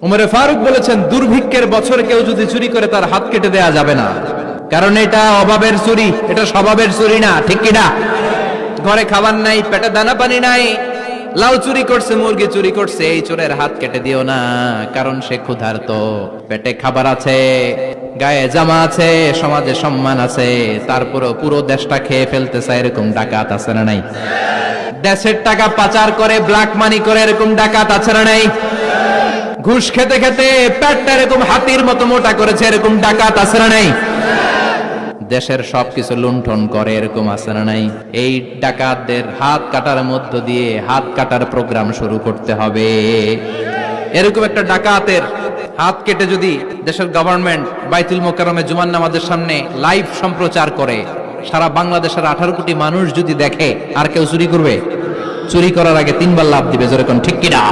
উমরে ফারুক বলেছেন, দুর্ভিক্ষের বছরে কেউ যদি চুরি করে তার হাত কেটে দেয়া যাবে না, কারণ এটা অভাবের চুরি, এটা স্বভাবের চুরি না। ঠিক কিনা? ঘরে খাবার নাই, পেটে দানা পানি নাই, লাউ চুরি করছে, মুরগি চুরি করছে, এই চোরের হাত কেটে দিও না, কারণ সে ক্ষুধার্ত, পেটে খাবার আছে, গায়ে জামা আছে, সমাজে সম্মান আছে, তারপরও পুরো দেশটা খেয়ে ফেলতে চায়, এরকম ডাকাত আছে না নাই? দেশের টাকা পাচার করে, ব্ল্যাক মানি করে, এরকম ডাকাত আছে না নাই? ঘুষ খেতে খেতে পেটটা এরকম হাতির মতো মোটা করেছে, এরকম ডাকাত আছে না নাই? দেশের সবকিছু লুণ্ঠন করে, এরকম আছে না নাই? এই ডাকাতদের হাত কাটার মধ্য দিয়ে হাত কাটার প্রোগ্রাম শুরু করতে হবে। এরকম একটা ডাকাতের হাত কেটে যদি দেশের গভর্নমেন্ট বাইতুল মোকাররমে জুমার নামাজের সামনে লাইভ সম্প্রচার করে, সারা বাংলাদেশের 18 কোটি মানুষ যদি দেখে, আর কেউ চুরি করবে? চুরি করার আগে 3 বার লাফ দিবে, যেরকম। ঠিক কিনা?